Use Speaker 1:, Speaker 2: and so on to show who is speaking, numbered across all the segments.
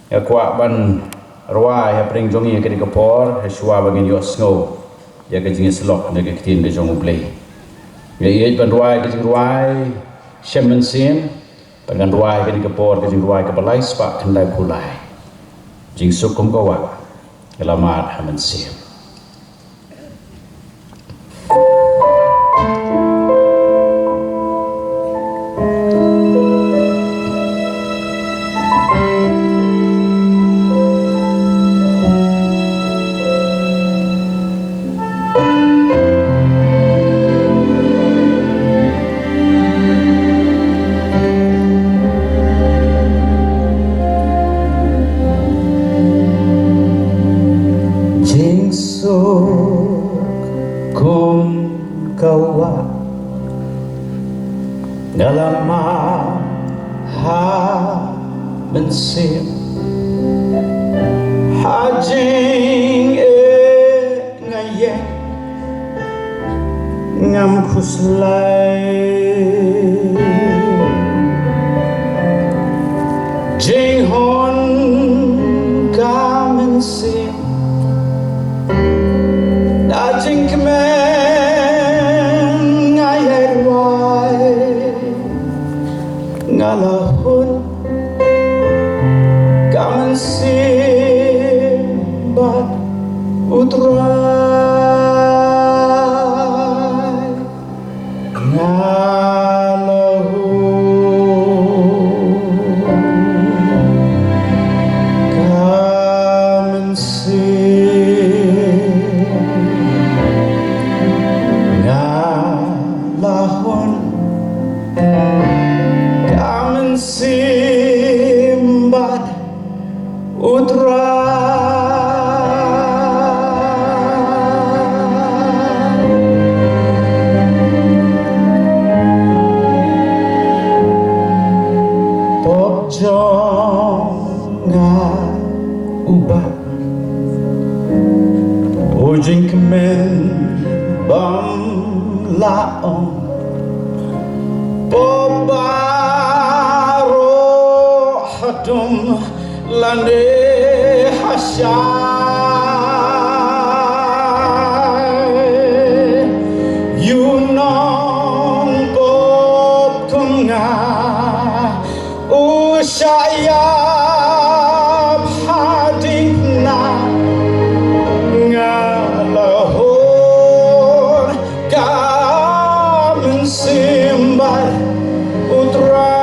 Speaker 1: ya kuat ban ruai ya pring jongi ke khubor ya shua bagin yo snow ya ke Jingiaseng ne ke tin ke jong play ya ye ban ruai ke Jingrwai Mynsiem ban ruai ke khubor ke Jingrwai ke balai spa kendai kulai jing sukum ko wa elamat Mynsiem.
Speaker 2: Ngalama Mynsiem hajing ngayek ngam khuslai jing hon ka Mynsiem da jing ngalahun ka Mynsiem bat utrai ngalahun ka Mynsiem ngalahun simbat utrai pop jong ubah ujing kemen bam laong Dum lande hasyai you Nongpoh kunga usyayab hadikna ngalahur ka Mynsiem bat utrai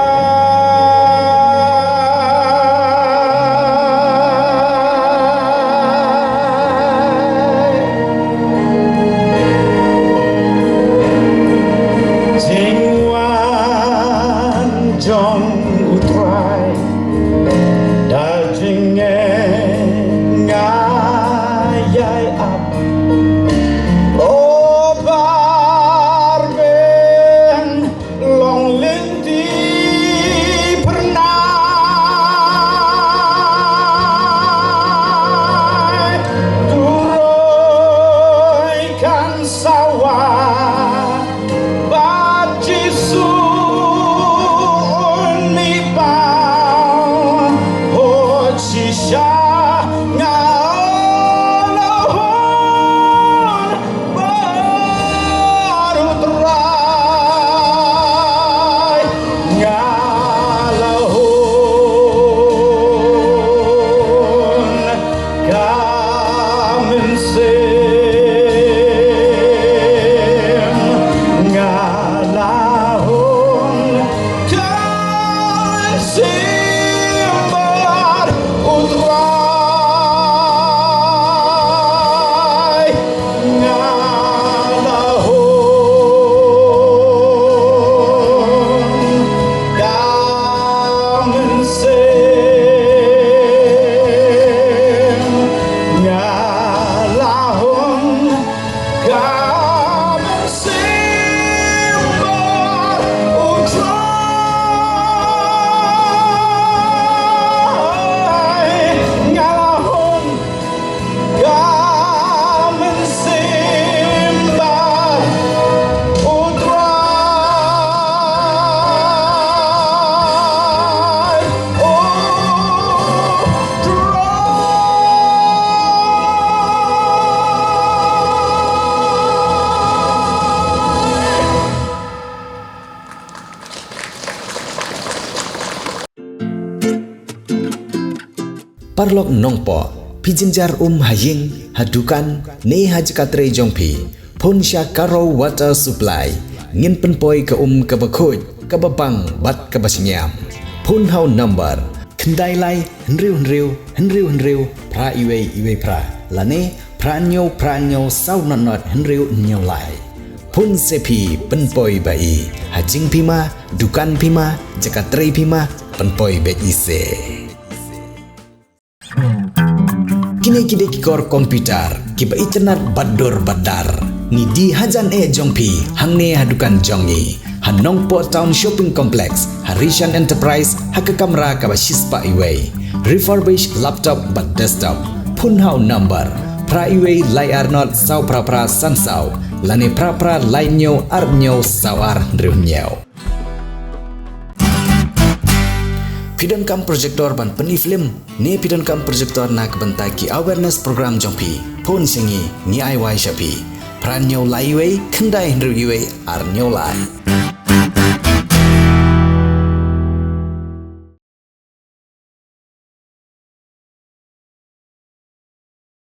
Speaker 3: parlok Nongpoh pijinjar haying hadukan ne hajkatre jongpi phun sya karo water supply ngin penpoi ke kebakhoj kebabang bat kebasinyam phun hau number kendai lai henriu pra iwe pra lane pranyo sau not henriu nyau lai phun sepi penpoi bai hajing pima dukan pima jakatre pima penpoi bet ise kini kikor komputer kiba internet badar ni di hajan jongpi hangne hadukan jongi Nongpoh Town Shopping Complex Harishan Enterprise Haka kamera kaba shispa iway refurbished laptop but desktop phun hau number pra iway lai arnot sau pra sansau lane pra lai nyo arnyo sawar riewngeit pidon kam projector ban peni film ne pidon kam projector nak bentai ki awareness program jongpi phun singi ni ai shapi pranyo lai iway kendai riewngeit arnyo lai